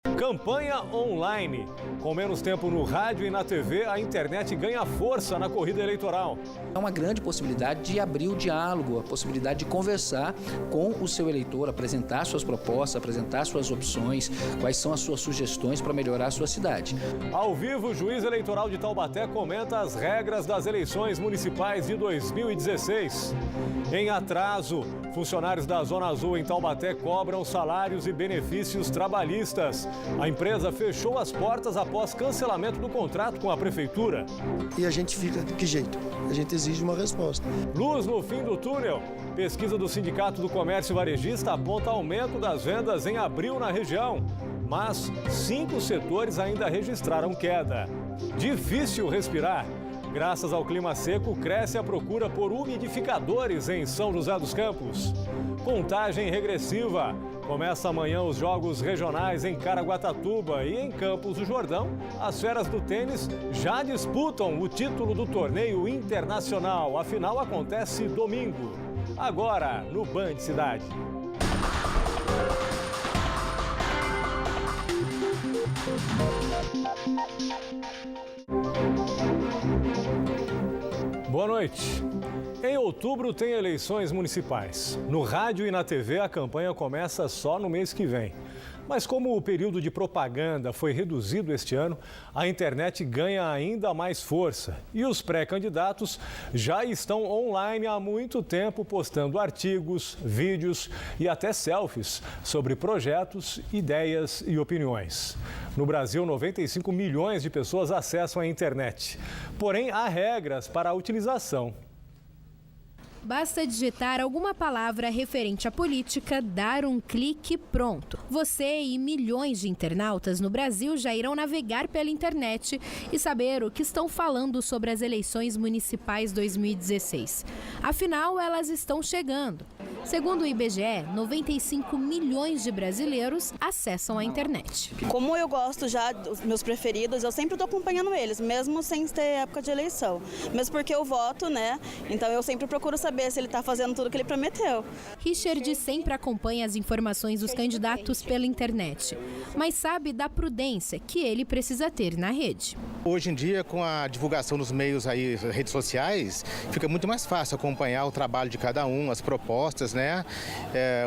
Campanha online. Com menos tempo no rádio e na TV, a internet ganha força na corrida eleitoral. É uma grande possibilidade de abrir o diálogo, a possibilidade de conversar com o seu eleitor, apresentar suas propostas, apresentar suas opções, quais são as suas sugestões para melhorar a sua cidade. Ao vivo, o juiz eleitoral de Taubaté comenta as regras das eleições municipais de 2016. Em atraso, funcionários da Zona Azul em Taubaté cobram salários e benefícios trabalhistas. A empresa fechou as portas após cancelamento do contrato com a prefeitura. E a gente fica de que jeito? A gente exige uma resposta. Luz no fim do túnel. Pesquisa do Sindicato do Comércio Varejista aponta aumento das vendas em abril na região. Mas 5 setores ainda registraram queda. Difícil respirar. Graças ao clima seco, cresce a procura por umidificadores em São José dos Campos. Contagem regressiva. Começa amanhã os jogos regionais em Caraguatatuba e em Campos do Jordão. As feras do tênis já disputam o título do torneio internacional. A final acontece domingo. Agora, no Band Cidade. Boa noite. Em outubro tem eleições municipais. No rádio e na TV a campanha começa só no mês que vem. Mas como o período de propaganda foi reduzido este ano, a internet ganha ainda mais força. E os pré-candidatos já estão online há muito tempo postando artigos, vídeos e até selfies sobre projetos, ideias e opiniões. No Brasil, 95 milhões de pessoas acessam a internet. Porém, há regras para a utilização. Basta digitar alguma palavra referente à política, dar um clique, pronto. Você e milhões de internautas no Brasil já irão navegar pela internet e saber o que estão falando sobre as eleições municipais 2016. Afinal, elas estão chegando. Segundo o IBGE, 95 milhões de brasileiros acessam a internet. Como eu gosto já dos meus preferidos, eu sempre estou acompanhando eles, mesmo sem ter época de eleição. Mesmo porque eu voto, né? Então eu sempre procuro saber se ele está fazendo tudo o que ele prometeu. Richard sempre acompanha as informações dos candidatos pela internet, mas sabe da prudência que ele precisa ter na rede. Hoje em dia, com a divulgação nos meios aí, redes sociais, fica muito mais fácil acompanhar o trabalho de cada um, as propostas, né?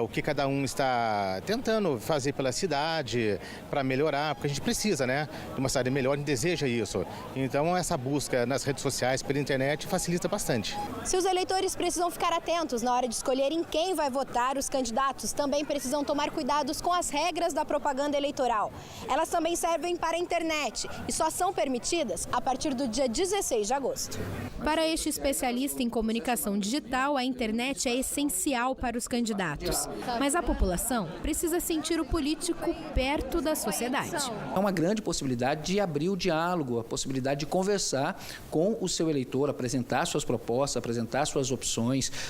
O que cada um está tentando fazer pela cidade para melhorar, porque a gente precisa, né? De uma cidade melhor, a gente deseja isso. Então, essa busca nas redes sociais, pela internet, facilita bastante. Se os eleitores precisam ficar atentos na hora de escolherem quem vai votar, os candidatos também precisam tomar cuidados com as regras da propaganda eleitoral. Elas também servem para a internet e só são permitidas a partir do dia 16 de agosto. Para este especialista em comunicação digital, a internet é essencial para os candidatos. Mas a população precisa sentir o político perto da sociedade. É uma grande possibilidade de abrir o diálogo, a possibilidade de conversar com o seu eleitor, apresentar suas propostas, apresentar suas opções,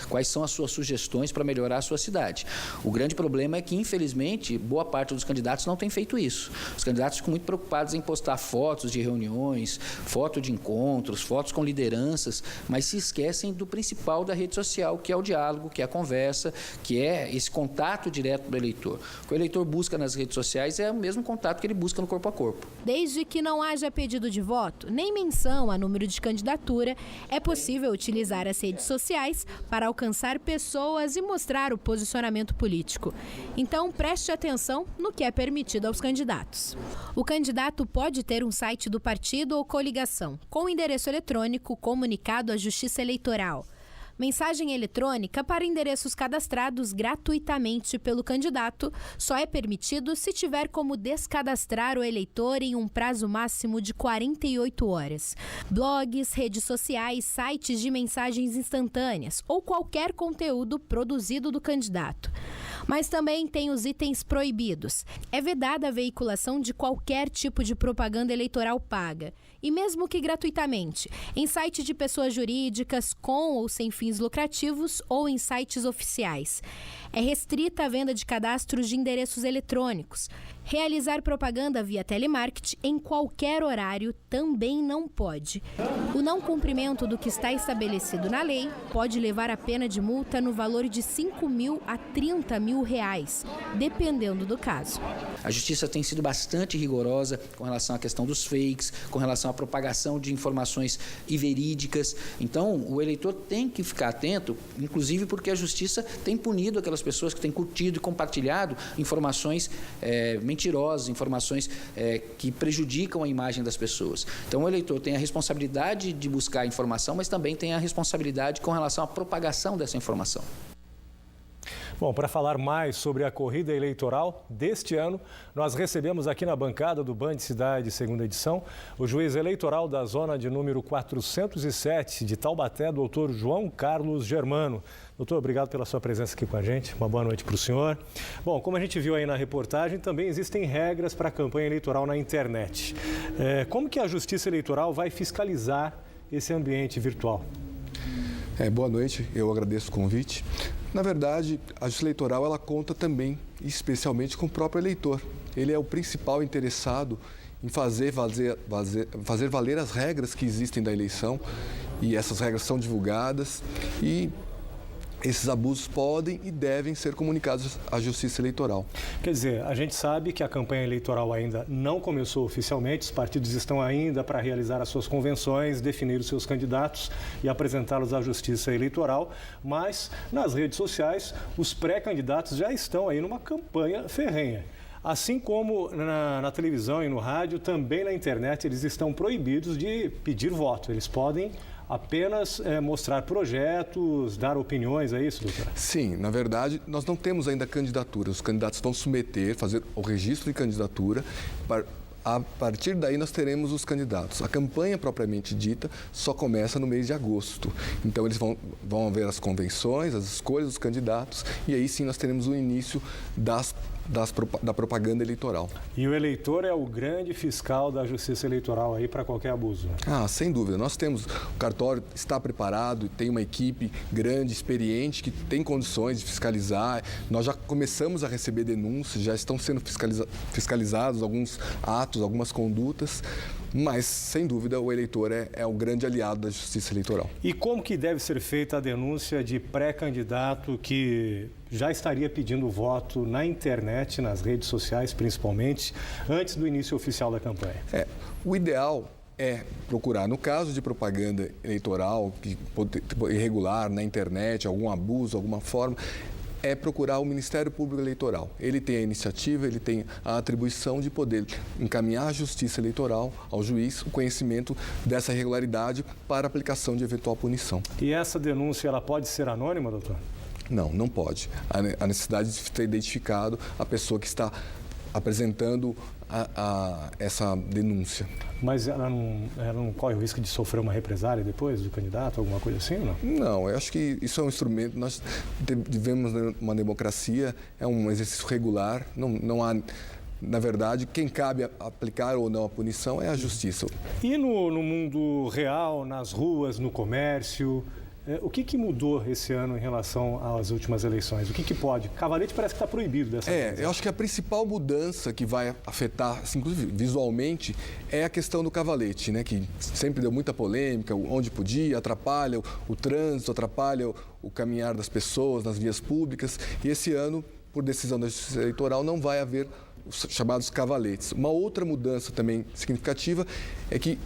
quais são as suas sugestões para melhorar a sua cidade. O grande problema é que, infelizmente, boa parte dos candidatos não tem feito isso. Os candidatos ficam muito preocupados em postar fotos de reuniões, fotos de encontros, fotos com lideranças, mas se esquecem do principal da rede social, que é o diálogo, que é a conversa, que é esse contato direto do eleitor. O que o eleitor busca nas redes sociais é o mesmo contato que ele busca no corpo a corpo. Desde que não haja pedido de voto, nem menção a número de candidatura, é possível utilizar as redes sociais para alcançar pessoas e mostrar o posicionamento político. Então, preste atenção no que é permitido aos candidatos. O candidato pode ter um site do partido ou coligação, com endereço eletrônico comunicado à Justiça Eleitoral. Mensagem eletrônica para endereços cadastrados gratuitamente pelo candidato só é permitido se tiver como descadastrar o eleitor em um prazo máximo de 48 horas. Blogs, redes sociais, sites de mensagens instantâneas ou qualquer conteúdo produzido do candidato. Mas também tem os itens proibidos. É vedada a veiculação de qualquer tipo de propaganda eleitoral paga, e mesmo que gratuitamente, em site de pessoas jurídicas, com ou sem fins lucrativos ou em sites oficiais. É restrita a venda de cadastros de endereços eletrônicos. Realizar propaganda via telemarketing em qualquer horário também não pode. O não cumprimento do que está estabelecido na lei pode levar a pena de multa no valor de R$5.000 a R$30.000, dependendo do caso. A Justiça tem sido bastante rigorosa com relação à questão dos fakes, com relação à propagação de informações inverídicas. Então, o eleitor tem que ficar atento, inclusive porque a Justiça tem punido aquelas pessoas que têm curtido e compartilhado informações mentirosas, informações que prejudicam a imagem das pessoas. Então, o eleitor tem a responsabilidade de buscar a informação, mas também tem a responsabilidade com relação à propagação dessa informação. Bom, para falar mais sobre a corrida eleitoral deste ano, nós recebemos aqui na bancada do Band Cidade, segunda edição, o juiz eleitoral da zona de número 407 de Taubaté, doutor João Carlos Germano. Doutor, obrigado pela sua presença aqui com a gente. Uma boa noite para o senhor. Bom, como a gente viu aí na reportagem, também existem regras para a campanha eleitoral na internet. Como que a Justiça Eleitoral vai fiscalizar esse ambiente virtual? Boa noite, eu agradeço o convite. Na verdade, a Justiça Eleitoral ela conta também, especialmente, com o próprio eleitor. Ele é o principal interessado em fazer valer as regras que existem da eleição, e essas regras são divulgadas e esses abusos podem e devem ser comunicados à Justiça Eleitoral. Quer dizer, a gente sabe que a campanha eleitoral ainda não começou oficialmente, os partidos estão ainda para realizar as suas convenções, definir os seus candidatos e apresentá-los à Justiça Eleitoral, mas nas redes sociais os pré-candidatos já estão aí numa campanha ferrenha. Assim como na televisão e no rádio, também na internet eles estão proibidos de pedir voto. Eles podem apenas mostrar projetos, dar opiniões, é isso, doutor? Sim, na verdade, nós não temos ainda candidatura. Os candidatos vão submeter, fazer o registro de candidatura. A partir daí, nós teremos os candidatos. A campanha propriamente dita só começa no mês de agosto. Então, eles vão haver as convenções, as escolhas dos candidatos, e aí sim nós teremos o início da propaganda eleitoral. E o eleitor é o grande fiscal da Justiça Eleitoral aí para qualquer abuso? Sem dúvida. Nós temos, o cartório está preparado, tem uma equipe grande, experiente, que tem condições de fiscalizar. Nós já começamos a receber denúncias, já estão sendo fiscalizados alguns atos, algumas condutas, mas, sem dúvida, o eleitor é o grande aliado da Justiça Eleitoral. E como que deve ser feita a denúncia de pré-candidato que já estaria pedindo voto na internet, nas redes sociais principalmente, antes do início oficial da campanha? O ideal é procurar, no caso de propaganda eleitoral, irregular na internet, algum abuso, alguma forma, é procurar o Ministério Público Eleitoral. Ele tem a iniciativa, ele tem a atribuição de poder encaminhar à Justiça Eleitoral, ao juiz, o conhecimento dessa irregularidade para aplicação de eventual punição. E essa denúncia, ela pode ser anônima, doutor? Não pode. A necessidade de ter identificado a pessoa que está apresentando essa denúncia. Mas ela não corre o risco de sofrer uma represália depois do candidato, alguma coisa assim ou não? Não, eu acho que isso é um instrumento. Nós vivemos uma democracia, é um exercício regular, não há. Na verdade, quem cabe aplicar ou não a punição é a Justiça. E no mundo real, nas ruas, no comércio, o que mudou esse ano em relação às últimas eleições? O que pode? Cavalete parece que está proibido dessa vez. Eu acho que a principal mudança que vai afetar, inclusive visualmente, é a questão do cavalete, né? Que sempre deu muita polêmica, onde podia, atrapalha o trânsito, atrapalha o caminhar das pessoas nas vias públicas. E esse ano, por decisão da Justiça Eleitoral, não vai haver os chamados cavaletes. Uma outra mudança também significativa é que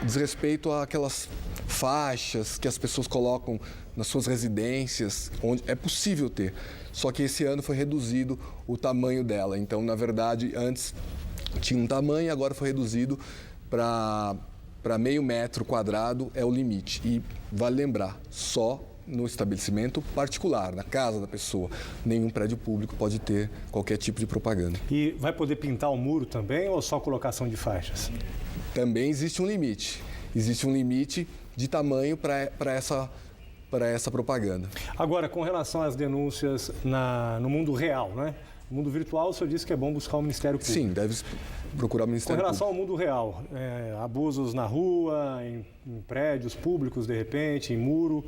diz respeito àquelas faixas que as pessoas colocam nas suas residências, onde é possível ter. Só que esse ano foi reduzido o tamanho dela. Então, na verdade, antes tinha um tamanho, agora foi reduzido para meio metro quadrado, é o limite. E vale lembrar, só no estabelecimento particular, na casa da pessoa. Nenhum prédio público pode ter qualquer tipo de propaganda. E vai poder pintar o muro também ou só colocação de faixas? Também existe um limite. Existe um limite de tamanho para essa propaganda. Agora, com relação às denúncias no mundo real, né? No mundo virtual, o senhor disse que é bom buscar o Ministério Público. Sim, deve procurar o Ministério Público. Com relação ao mundo real, abusos na rua, em prédios públicos, de repente, em muro,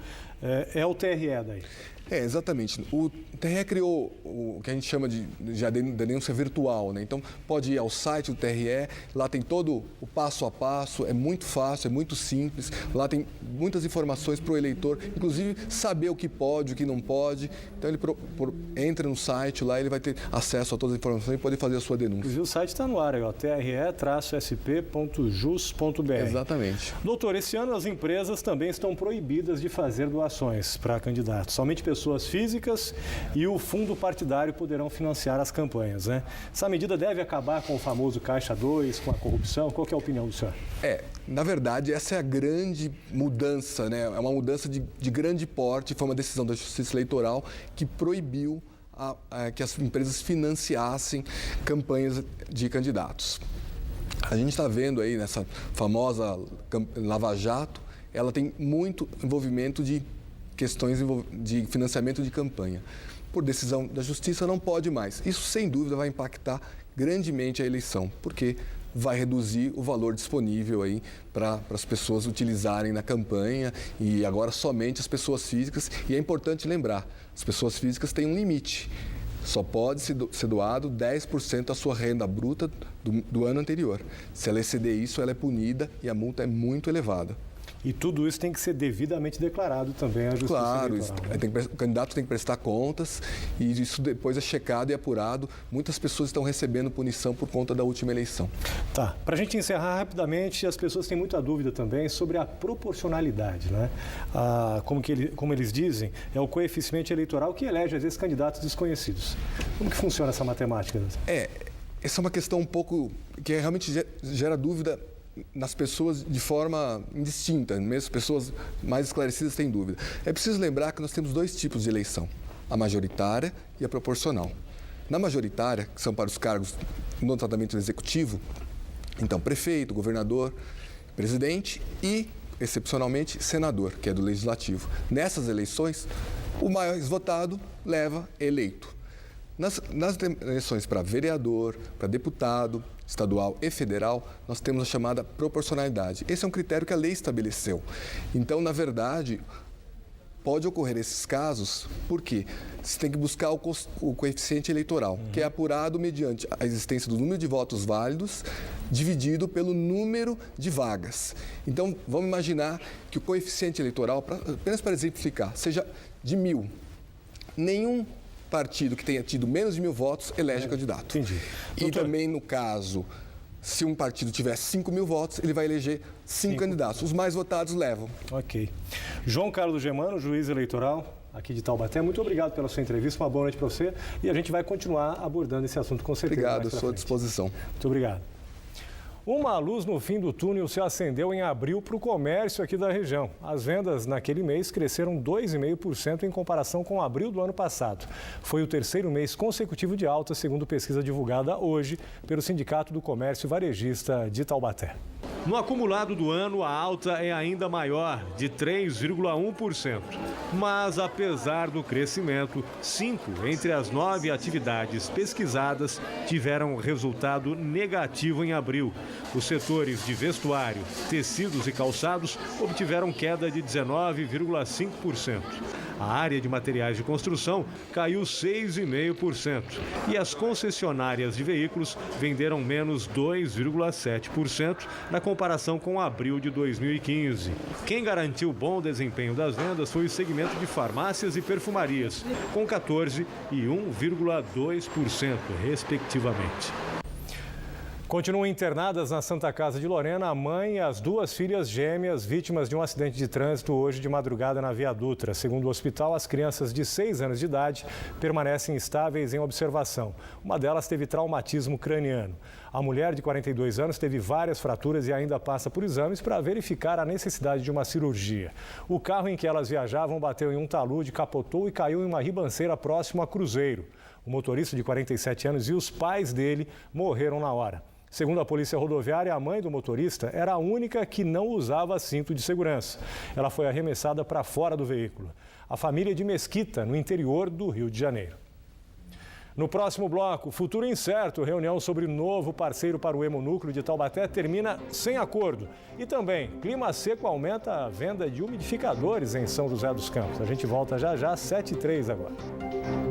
é o TRE daí? Exatamente. O TRE criou o que a gente chama de denúncia virtual, né? Então, pode ir ao site do TRE, lá tem todo o passo a passo, é muito fácil, é muito simples, lá tem muitas informações para o eleitor, inclusive saber o que pode, o que não pode. Então, ele entra no site lá, ele vai ter acesso a todas as informações e pode fazer a sua denúncia. Inclusive, o site está no ar, tre-sp.jus.br. Exatamente. Doutor, esse ano as empresas também estão proibidas de fazer doações para candidatos. Somente pessoas físicas e o fundo partidário poderão financiar as campanhas, né? Essa medida deve acabar com o famoso Caixa 2, com a corrupção? Qual que é a opinião do senhor? Na verdade, essa é a grande mudança, né? É uma mudança de grande porte, foi uma decisão da Justiça Eleitoral que proibiu que as empresas financiassem campanhas de candidatos. A gente está vendo aí nessa famosa Lava Jato, ela tem muito envolvimento de questões de financiamento de campanha. Por decisão da Justiça, não pode mais. Isso, sem dúvida, vai impactar grandemente a eleição, porque vai reduzir o valor disponível aí para as pessoas utilizarem na campanha e agora somente as pessoas físicas. E é importante lembrar, as pessoas físicas têm um limite. Só pode ser doado 10% da sua renda bruta do ano anterior. Se ela exceder isso, ela é punida e a multa é muito elevada. E tudo isso tem que ser devidamente declarado também à Justiça Eleitoral. Claro, o candidato tem que prestar contas e isso depois é checado e apurado. Muitas pessoas estão recebendo punição por conta da última eleição. Tá, para a gente encerrar rapidamente, as pessoas têm muita dúvida também sobre a proporcionalidade, né? Como eles dizem, é o coeficiente eleitoral que elege, às vezes, candidatos desconhecidos. Como que funciona essa matemática? Essa é uma questão um pouco que realmente gera dúvida nas pessoas de forma indistinta, mesmo pessoas mais esclarecidas têm dúvida. É preciso lembrar que nós temos dois tipos de eleição, a majoritária e a proporcional. Na majoritária, que são para os cargos no tratamento executivo, então prefeito, governador, presidente e, excepcionalmente, senador, que é do legislativo. Nessas eleições, o mais votado leva eleito. Nas eleições para vereador, para deputado, estadual e federal, nós temos a chamada proporcionalidade. Esse é um critério que a lei estabeleceu. Então, na verdade, pode ocorrer esses casos porque você tem que buscar o coeficiente eleitoral, que é apurado mediante a existência do número de votos válidos dividido pelo número de vagas. Então, vamos imaginar que o coeficiente eleitoral, apenas para exemplificar, seja de 1.000. Nenhum partido que tenha tido menos de 1.000 votos elege candidato. Entendi. E também, no caso, se um partido tiver 5.000 votos, ele vai eleger 5 candidatos. Os mais votados levam. Ok. João Carlos Germano, juiz eleitoral aqui de Taubaté, muito obrigado pela sua entrevista, uma boa noite para você. E a gente vai continuar abordando esse assunto com certeza. Obrigado, estou à disposição. Muito obrigado. Uma luz no fim do túnel se acendeu em abril para o comércio aqui da região. As vendas naquele mês cresceram 2,5% em comparação com abril do ano passado. Foi o terceiro mês consecutivo de alta, segundo pesquisa divulgada hoje pelo Sindicato do Comércio Varejista de Taubaté. No acumulado do ano, a alta é ainda maior, de 3,1%. Mas, apesar do crescimento, 5 entre as 9 atividades pesquisadas tiveram resultado negativo em abril. Os setores de vestuário, tecidos e calçados obtiveram queda de 19,5%. A área de materiais de construção caiu 6,5%. E as concessionárias de veículos venderam menos 2,7% na comparação com abril de 2015. Quem garantiu bom desempenho das vendas foi o segmento de farmácias e perfumarias, com 14% e 1,2%, respectivamente. Continuam internadas na Santa Casa de Lorena a mãe e as 2 filhas gêmeas vítimas de um acidente de trânsito hoje de madrugada na Via Dutra. Segundo o hospital, as crianças de 6 anos de idade permanecem estáveis em observação. Uma delas teve traumatismo craniano. A mulher de 42 anos teve várias fraturas e ainda passa por exames para verificar a necessidade de uma cirurgia. O carro em que elas viajavam bateu em um talude, capotou e caiu em uma ribanceira próximo a Cruzeiro. O motorista de 47 anos e os pais dele morreram na hora. Segundo a Polícia Rodoviária, a mãe do motorista era a única que não usava cinto de segurança. Ela foi arremessada para fora do veículo. A família é de Mesquita, no interior do Rio de Janeiro. No próximo bloco, futuro incerto, reunião sobre novo parceiro para o Hemonúcleo de Taubaté termina sem acordo. E também, clima seco aumenta a venda de umidificadores em São José dos Campos. A gente volta já já, 7h03 agora.